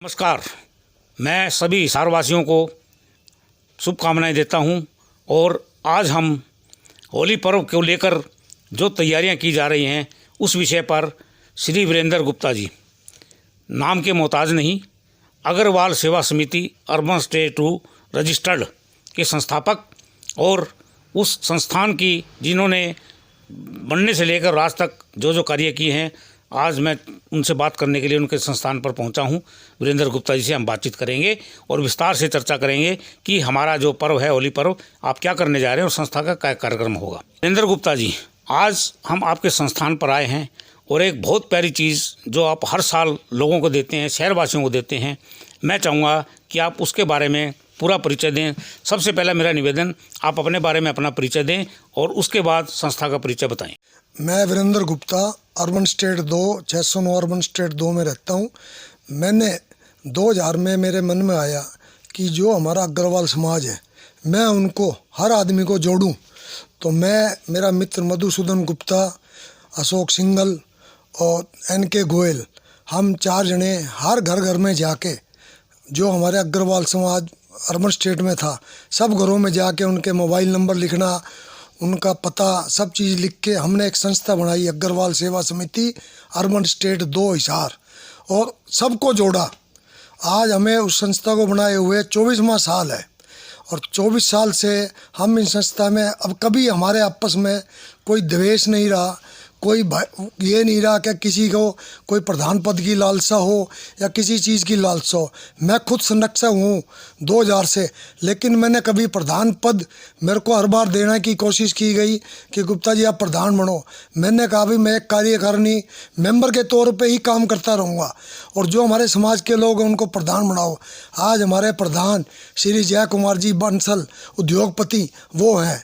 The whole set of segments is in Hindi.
नमस्कार। मैं सभी हिसारवासियों को शुभकामनाएं देता हूं और आज हम होली पर्व को लेकर जो तैयारियां की जा रही हैं उस विषय पर श्री वीरेंद्र गुप्ता जी, नाम के मोहताज नहीं, अग्रवाल सेवा समिति अर्बन स्टेट 2 रजिस्टर्ड के संस्थापक और उस संस्थान की जिन्होंने बनने से लेकर आज तक जो कार्य किए हैं, आज मैं उनसे बात करने के लिए उनके संस्थान पर पहुंचा हूं। वीरेंद्र गुप्ता जी से हम बातचीत करेंगे और विस्तार से चर्चा करेंगे कि हमारा जो पर्व है होली पर्व, आप क्या करने जा रहे हैं और संस्था का क्या कार्यक्रम होगा। वीरेंद्र गुप्ता जी, आज हम आपके संस्थान पर आए हैं और एक बहुत प्यारी चीज़ जो आप हर साल लोगों को देते हैं, शहरवासियों को देते हैं, मैं चाहूँगा कि आप उसके बारे में पूरा परिचय दें। सबसे पहला मेरा निवेदन, आप अपने बारे में अपना परिचय दें और उसके बाद संस्था का परिचय बताएं। मैं Virendra Gupta urban estate 2 609 urban estate 2 में रहता हूँ। मैंने 2000 में मेरे मन में आया कि जो हमारा अग्रवाल समाज है, मैं उनको हर आदमी को जोड़ूं। तो मेरा मित्र मधुसूदन गुप्ता, अशोक सिंघल और NK गोयल, हम 4 जने हर घर घर में जाके जो हमारे अग्रवाल समाज अर्बन स्टेट में था, सब घरों में जाके उनके मोबाइल नंबर लिखना, उनका पता, सब चीज़ लिख के हमने एक संस्था बनाई अग्रवाल सेवा समिति अर्बन स्टेट 2 हिसार, और सबको जोड़ा। आज हमें उस संस्था को बनाए हुए 24वां साल है और 24 साल से हम इन संस्था में अब कभी हमारे आपस में कोई द्वेष नहीं रहा, कोई ये नहीं रहा कि किसी को कोई प्रधान पद की लालसा हो या किसी चीज़ की लालसा हो। मैं खुद संरक्षक हूँ 2000 से, लेकिन मैंने कभी प्रधान पद, मेरे को हर बार देने की कोशिश की गई कि गुप्ता जी आप प्रधान बनो। मैंने कहा भी मैं एक कार्यकारिणी मेंबर के तौर पे ही काम करता रहूँगा और जो हमारे समाज के लोग हैं उनको प्रधान बनाओ। आज हमारे प्रधान श्री जय कुमार जी बंसल उद्योगपति वो हैं,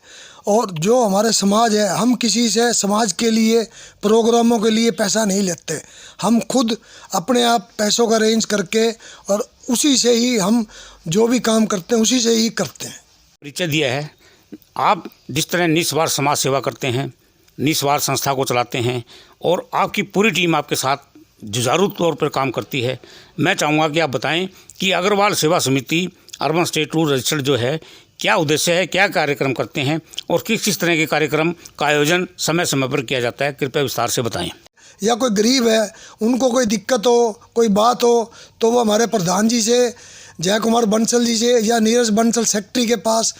और जो हमारे समाज है, हम किसी से समाज के लिए प्रोग्रामों के लिए पैसा नहीं लेते। हम खुद अपने आप पैसों का अरेंज करके और उसी से ही हम जो भी काम करते हैं उसी से ही करते हैं। परिचय दिया है, आप जिस तरह निस्वार्थ समाज सेवा करते हैं, निस्वार्थ संस्था को चलाते हैं और आपकी पूरी टीम आपके साथ जुझारू तौर पर काम करती है। मैं चाहूँगा कि आप बताएं कि अग्रवाल सेवा समिति अर्बन स्टेट 2 रजिस्टर्ड जो है, क्या उद्देश्य है, क्या कार्यक्रम करते हैं और किस किस तरह के कार्यक्रम का आयोजन समय समय पर किया जाता है, कृपया विस्तार से बताएं। या कोई गरीब है, उनको कोई दिक्कत हो, कोई बात हो, तो वो हमारे प्रधान जी से, जय कुमार बंसल जी से या नीरज बंसल सेक्रेटरी के पास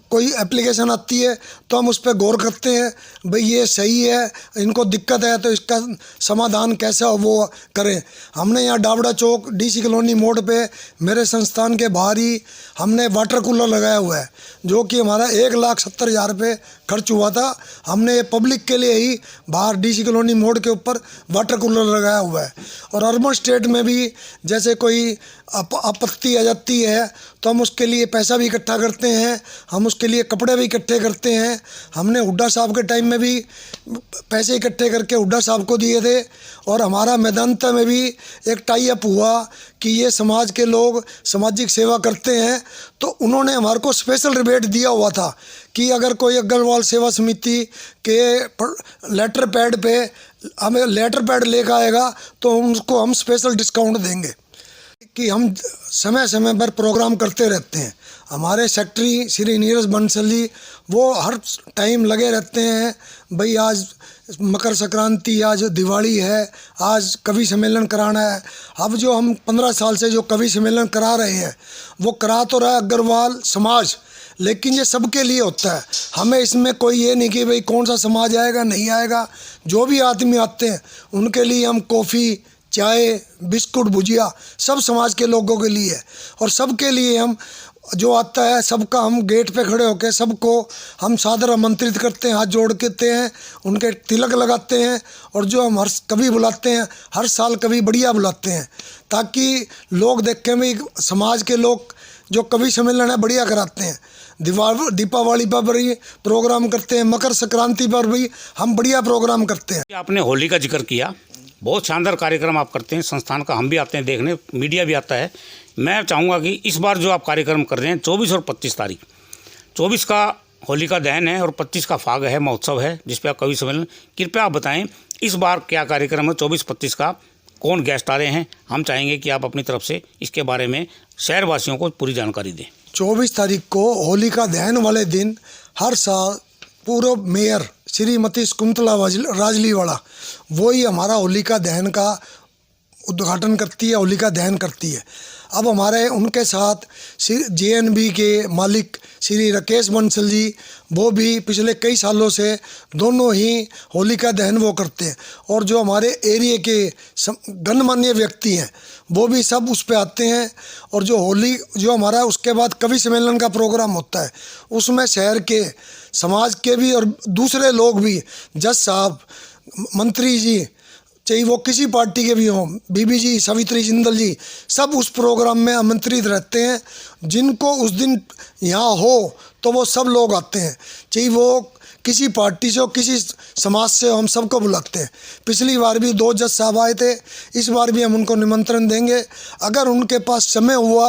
कोई एप्लीकेशन आती है तो हम उस पर गौर करते हैं, भाई ये सही है, इनको दिक्कत है तो इसका समाधान कैसा हो वो करें। हमने यहाँ डावड़ा चौक DC कॉलोनी मोड़ पे मेरे संस्थान के बाहर ही हमने वाटर कूलर लगाया हुआ है, जो कि हमारा 1,70,000 रुपये खर्च हुआ था। हमने ये पब्लिक के लिए ही बाहर DC कॉलोनी मोड़ के ऊपर वाटर कूलर लगाया हुआ है। और अर्बन स्टेट में भी जैसे कोई आपत्ति आ जाती है तो हम उसके लिए पैसा भी इकट्ठा करते हैं, हम उसके लिए कपड़े भी इकट्ठे करते हैं। हमने हुड्डा साहब के टाइम में भी पैसे इकट्ठे करके हुड्डा साहब को दिए थे, और हमारा मैदानता में भी एक टाई अप हुआ कि ये समाज के लोग सामाजिक सेवा करते हैं तो उन्होंने हमारे को स्पेशल रिबेट दिया हुआ था कि अगर कोई अग्रवाल सेवा समिति के लेटर पैड पे हमें लेटर पैड लेकर आएगा तो उसको हम स्पेशल डिस्काउंट देंगे। कि हम समय समय पर प्रोग्राम करते रहते हैं। हमारे सेक्रेटरी श्री नीरज बंसल जी वो हर टाइम लगे रहते हैं, भाई आज मकर संक्रांति, आज दिवाली है, आज कवि सम्मेलन कराना है। अब जो हम 15 साल से जो कवि सम्मेलन करा रहे हैं वो करा तो रहा है अग्रवाल समाज, लेकिन ये सबके लिए होता है। हमें इसमें कोई ये नहीं कि भाई कौन सा समाज आएगा नहीं आएगा, जो भी आदमी आते हैं उनके लिए हम कॉफ़ी, चाय, बिस्कुट, भुजिया सब समाज के लोगों के लिए है। और सबके लिए हम जो आता है सबका हम गेट पे खड़े होकर सबको हम सादर आमंत्रित करते हैं, हाथ जोड़ के हैं, उनके तिलक लगाते हैं। और जो हम हर कभी बुलाते हैं, हर साल कभी बढ़िया बुलाते हैं ताकि लोग देखें भी समाज के लोग जो कवि सम्मेलन है बढ़िया कराते हैं। दीपावली पर भी प्रोग्राम करते हैं, मकर संक्रांति पर भी हम बढ़िया प्रोग्राम करते हैं। आपने होली का जिक्र किया, बहुत शानदार कार्यक्रम आप करते हैं संस्थान का, हम भी आते हैं देखने, मीडिया भी आता है। मैं चाहूँगा कि इस बार जो आप कार्यक्रम कर रहे हैं 24 और 25 तारीख, 24 का होलिका दहन है और 25 का फाग है, महोत्सव है जिस पे आप कवि सम्मेलन, कृपया आप बताएं इस बार क्या कार्यक्रम है 24-25 का, कौन गेस्ट आ रहे हैं, हम चाहेंगे कि आप अपनी तरफ से इसके बारे में शहरवासियों को पूरी जानकारी दें। 24 तारीख को होलिका दहन वाले दिन हर साल पूर्व मेयर श्रीमती शकुंतला राजलीवाला वो ही हमारा होलिका दहन का उद्घाटन करती है, होलिका दहन करती है। अब हमारे उनके साथ JNB के मालिक श्री राकेश बंसल जी वो भी पिछले कई सालों से दोनों ही होलिका दहन वो करते हैं, और जो हमारे एरिया के गणमान्य व्यक्ति हैं वो भी सब उस पे आते हैं। और जो हमारा उसके बाद कवि सम्मेलन का प्रोग्राम होता है उसमें शहर के समाज के भी और दूसरे लोग भी, जज साहब, मंत्री जी, चाहे वो किसी पार्टी के भी हों, बीबी जी, सवित्री जिंदल जी, सब उस प्रोग्राम में आमंत्रित रहते हैं। जिनको उस दिन यहाँ हो तो वो सब लोग आते हैं, चाहे वो किसी पार्टी से हो, किसी समाज से हो, हम सबको बुलाते हैं। पिछली बार भी 2 जज साहब आए थे, इस बार भी हम उनको निमंत्रण देंगे। अगर उनके पास समय हुआ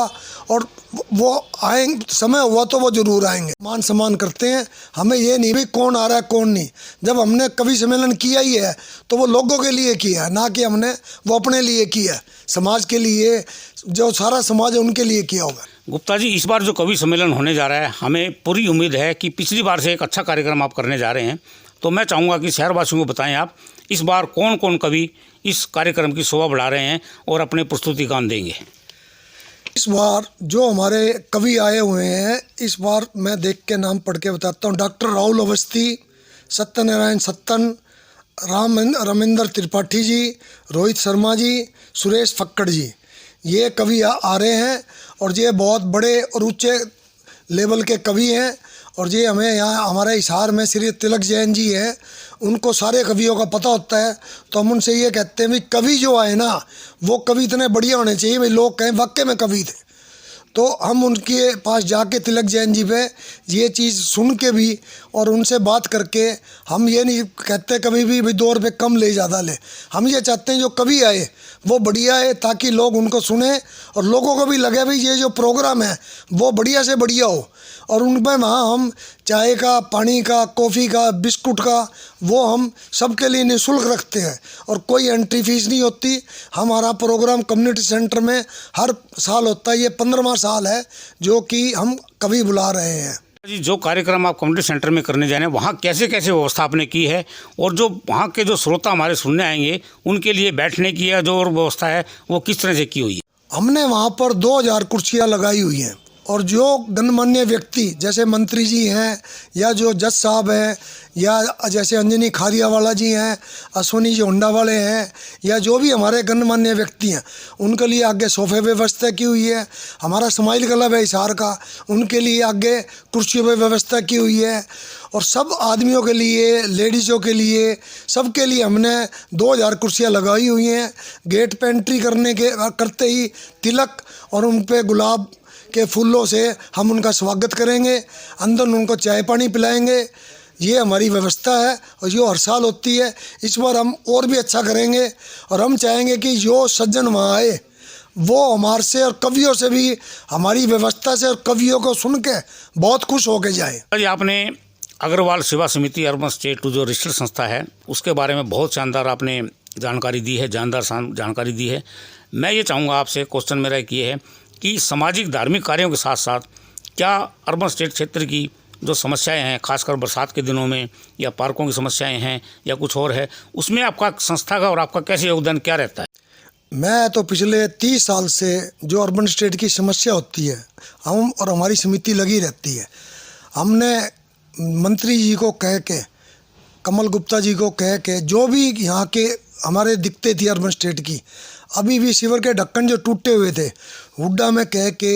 और वो आएंगे, समय हुआ तो वो ज़रूर आएंगे। मान सम्मान करते हैं, हमें ये नहीं भी कौन आ रहा है कौन नहीं। जब हमने कवि सम्मेलन किया ही है तो वो लोगों के लिए किया है, ना कि हमने वो अपने लिए किया है। समाज के लिए, जो सारा समाज है उनके लिए किया होगा। गुप्ता जी, इस बार जो कवि सम्मेलन होने जा रहा है, हमें पूरी उम्मीद है कि पिछली बार से एक अच्छा कार्यक्रम आप करने जा रहे हैं, तो मैं चाहूँगा कि शहरवासियों को बताएं आप इस बार कौन कौन कवि इस कार्यक्रम की शोभा बढ़ा रहे हैं और अपने प्रस्तुतिगान देंगे। इस बार जो हमारे कवि आए हुए हैं, इस बार मैं देख के नाम पढ़ के बताता हूँ। डॉक्टर राहुल अवस्थी, सत्यनारायण सत्तन, रामेंद्र त्रिपाठी जी, रोहित शर्मा जी, सुरेश फक्कड़ जी, ये कवि आ रहे हैं। और ये बहुत बड़े और ऊंचे लेवल के कवि हैं। और ये हमें यहाँ हमारे हिसार में श्री तिलक जैन जी हैं, उनको सारे कवियों का पता होता है। तो हम उनसे ये कहते हैं भाई कवि जो आए ना वो कवि इतने बढ़िया होने चाहिए भाई लोग कहें वाकई में कवि थे। तो हम उनके पास जाके तिलक जैन जी पे ये चीज़ सुन के भी और उनसे बात करके, हम ये नहीं कहते कभी भी भाई 2 रुपये कम ले ज़्यादा ले, हम ये चाहते हैं जो कवि आए वो बढ़िया है, ताकि लोग उनको सुने और लोगों को भी लगे भाई ये जो प्रोग्राम है वो बढ़िया से बढ़िया हो। और उनमें वहाँ हम चाय का, पानी का, कॉफ़ी का, बिस्कुट का वो हम सबके लिए निःशुल्क रखते हैं और कोई एंट्री फीस नहीं होती। हमारा प्रोग्राम कम्युनिटी सेंटर में हर साल होता है, ये 15वां साल है जो कि हम कवि बुला रहे हैं। जी, जो कार्यक्रम आप कम्युनिटी सेंटर में करने जा रहे हैं वहाँ कैसे कैसे व्यवस्था आपने की है, और जो वहाँ के जो श्रोता हमारे सुनने आएंगे उनके लिए बैठने की या जो व्यवस्था है वो किस तरह से की हुई है? हमने वहाँ पर 2000 कुर्सियाँ लगाई हुई हैं, और जो गणमान्य व्यक्ति जैसे मंत्री जी हैं या जो जज साहब हैं या जैसे अंजनी खारियावाला जी हैं, अश्वनी जी होंडा वाले हैं, या जो भी हमारे गणमान्य व्यक्ति हैं उनके लिए आगे सोफे व्यवस्था की हुई है। हमारा स्माइल क्लब है हिसार का, उनके लिए आगे कुर्सियों पर व्यवस्था की हुई है। और सब आदमियों के लिए, लेडीज़ों के लिए, सबके लिए हमने 2000 कुर्सियाँ लगाई हुई हैं। गेट पे एंट्री करते ही तिलक और उन पर गुलाब के फूलों से हम उनका स्वागत करेंगे, अंदर उनको चाय पानी पिलाएंगे। ये हमारी व्यवस्था है और जो हर साल होती है। इस बार हम और भी अच्छा करेंगे और हम चाहेंगे कि जो सज्जन वहाँ आए वो हमारे से और कवियों से भी, हमारी व्यवस्था से और कवियों को सुन के बहुत खुश होके जाए। जी, आपने अग्रवाल सेवा समिति अर्बन स्टेट जो रजिस्टर्ड संस्था है उसके बारे में बहुत शानदार आपने जानकारी दी है, जानकारी दी है। मैं ये चाहूँगा आपसे, क्वेश्चन मेरा एक ये है कि सामाजिक धार्मिक कार्यों के साथ साथ क्या अर्बन स्टेट क्षेत्र की जो समस्याएं हैं, खासकर बरसात के दिनों में, या पार्कों की समस्याएं हैं या कुछ और है, उसमें आपका संस्था का और आपका कैसे योगदान क्या रहता है? मैं तो पिछले 30 साल से जो अर्बन स्टेट की समस्या होती है हम और हमारी समिति लगी रहती है। हमने मंत्री जी को कह के, कमल गुप्ता जी को कह के, जो भी यहाँ के हमारे दिक्कतें थी अर्बन स्टेट की, अभी भी सीवर के ढक्कन जो टूटे हुए थे, हुड्डा में कह के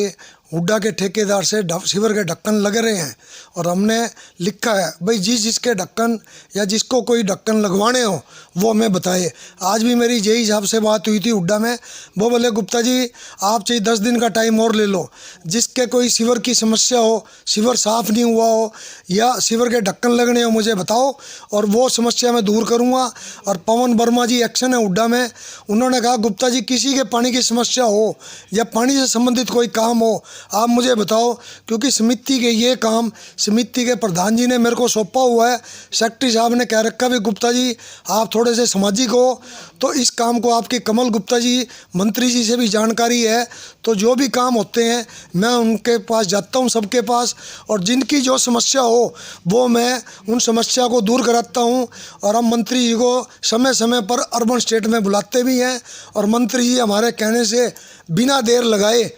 हुड्डा के ठेकेदार से सीवर के ढक्कन लग रहे हैं। और हमने लिखा है भाई जिसके ढक्कन या जिसको कोई ढक्कन लगवाने हो वो हमें बताए। आज भी मेरी जेई साहब से बात हुई थी हुड्डा में, वो बोले गुप्ता जी आप चाहिए 10 दिन का टाइम और ले लो, जिसके कोई सीवर की समस्या हो, सीवर साफ़ नहीं हुआ हो या सीवर के ढक्कन लगने हो मुझे बताओ और वो समस्या मैं दूर करूँगा। और पवन वर्मा जी एक्शन है हुड्डा में, उन्होंने कहा गुप्ता जी किसी के पानी की समस्या हो या पानी से संबंधित कोई काम हो आप मुझे बताओ, क्योंकि समिति के ये काम समिति के प्रधान जी ने मेरे को सौंपा हुआ है। सेक्रेटरी साहब ने कह रखा भी गुप्ता जी आप थोड़े से सामाजिक हो, तो इस काम को आपके कमल गुप्ता जी मंत्री जी से भी जानकारी है, तो जो भी काम होते हैं मैं उनके पास जाता हूं, सबके पास, और जिनकी जो समस्या हो वो मैं उन समस्या को दूर कराता हूं। और हम मंत्री जी को समय समय पर अर्बन स्टेट में बुलाते भी हैं, और मंत्री जी हमारे कहने से बिना देर लगाए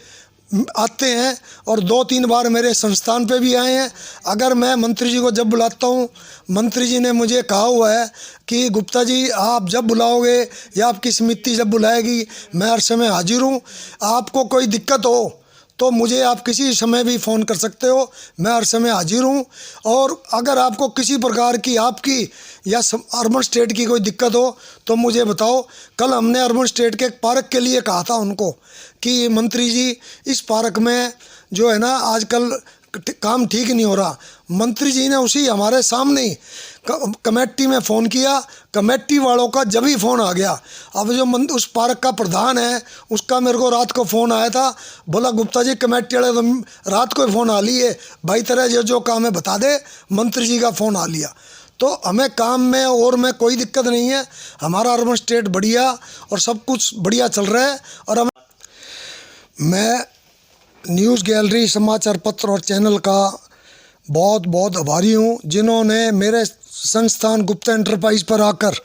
आते हैं, और 2-3 बार मेरे संस्थान पे भी आए हैं। अगर मैं मंत्री जी को जब बुलाता हूँ, मंत्री जी ने मुझे कहा हुआ है कि गुप्ता जी आप जब बुलाओगे या आपकी समिति जब बुलाएगी मैं हर समय हाजिर हूँ। आपको कोई दिक्कत हो तो मुझे आप किसी समय भी फ़ोन कर सकते हो, मैं हर समय हाजिर हूँ। और अगर आपको किसी प्रकार की आपकी या अर्बन स्टेट की कोई दिक्कत हो तो मुझे बताओ। कल हमने अर्बन स्टेट के एक पार्क के लिए कहा था उनको कि मंत्री जी इस पार्क में जो है ना आजकल काम ठीक नहीं हो रहा। मंत्री जी ने उसी हमारे सामने ही कमेटी में फ़ोन किया, कमेटी वालों का जब ही फ़ोन आ गया। अब जो उस पार्क का प्रधान है उसका मेरे को रात को फ़ोन आया था, बोला गुप्ता जी कमेटी वाले तो रात को फ़ोन आ लिए भाई तरह जो काम है बता दे। मंत्री जी का फ़ोन आ लिया, तो हमें काम में और में कोई दिक्कत नहीं है। हमारा अर्बन स्टेट बढ़िया और सब कुछ बढ़िया चल रहा है। और मैं न्यूज़ गैलरी समाचार पत्र और चैनल का बहुत बहुत आभारी हूँ, जिन्होंने मेरे संस्थान गुप्ता एंटरप्राइज पर आकर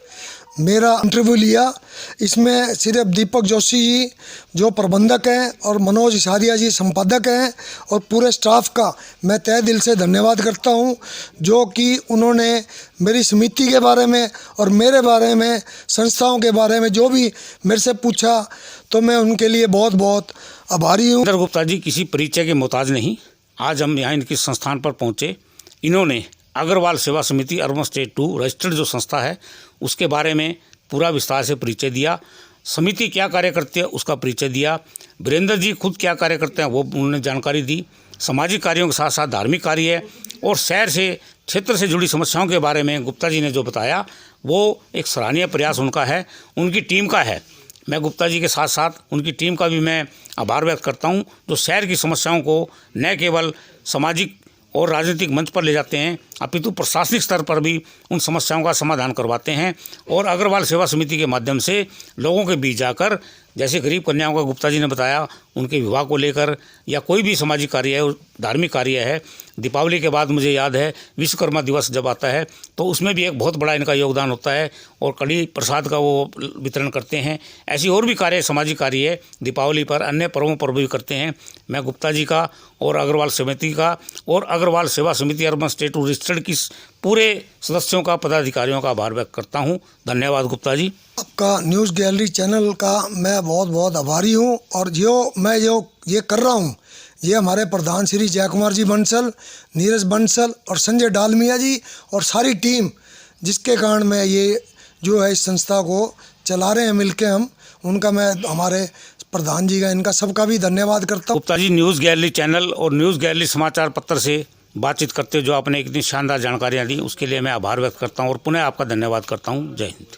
मेरा इंटरव्यू लिया। इसमें सिर्फ दीपक जोशी जी जो प्रबंधक हैं और मनोज इसारिया जी संपादक हैं, और पूरे स्टाफ का मैं तहे दिल से धन्यवाद करता हूं, जो कि उन्होंने मेरी समिति के बारे में और मेरे बारे में, संस्थाओं के बारे में जो भी मेरे से पूछा, तो मैं उनके लिए बहुत बहुत आभारी हूँ। गुप्ता जी किसी परिचय के मोहताज नहीं। आज हम यहाँ इनके संस्थान पर पहुँचे। इन्होंने अग्रवाल सेवा समिति अर्बन स्टेट 2 रजिस्टर्ड जो संस्था है उसके बारे में पूरा विस्तार से परिचय दिया। समिति क्या कार्य करती है उसका परिचय दिया। वीरेंद्र जी खुद क्या कार्य करते हैं वो उन्होंने जानकारी दी। सामाजिक कार्यों के साथ साथ धार्मिक कार्य है और शहर से क्षेत्र से जुड़ी समस्याओं के बारे में गुप्ता जी ने जो बताया वो एक सराहनीय प्रयास उनका है, उनकी टीम का है। मैं गुप्ता जी के साथ साथ उनकी टीम का भी मैं आभार व्यक्त करता हूं, जो शहर की समस्याओं को न केवल सामाजिक और राजनीतिक मंच पर ले जाते हैं अपितु प्रशासनिक स्तर पर भी उन समस्याओं का समाधान करवाते हैं। और अग्रवाल सेवा समिति के माध्यम से लोगों के बीच जाकर, जैसे गरीब कन्याओं का गुप्ता जी ने बताया उनके विवाह को लेकर, या कोई भी सामाजिक कार्य है, धार्मिक कार्य है। दीपावली के बाद मुझे याद है विश्वकर्मा दिवस जब आता है तो उसमें भी एक बहुत बड़ा इनका योगदान होता है और कड़ी प्रसाद का वो वितरण करते हैं। ऐसी और भी कार्य सामाजिक कार्य है दीपावली पर, अन्य पर्वों पर भी करते हैं। मैं गुप्ता जी का और अग्रवाल समिति का और अग्रवाल सेवा समिति अर्बन स्टेट रजिस्टर्ड की पूरे सदस्यों का, पदाधिकारियों का आभार व्यक्त करता हूँ। धन्यवाद गुप्ता जी। आपका न्यूज़ गैलरी चैनल का मैं बहुत बहुत आभारी हूँ। और मैं ये कर रहा हूँ, ये हमारे प्रधान श्री जय कुमार जी बंसल, नीरज बंसल और संजय डालमिया जी और सारी टीम, जिसके कारण मैं ये जो है इस संस्था को चला रहे हैं मिलके हम, उनका मैं, हमारे प्रधान जी का, इनका सबका भी धन्यवाद करता हूँ। Gupta ji news gallery channel और न्यूज़ गैलरी समाचार पत्र से बातचीत करते जो आपने इतनी शानदार जानकारियाँ दी उसके लिए मैं आभार व्यक्त करता हूँ और पुनः आपका धन्यवाद करता हूँ। जय हिंद।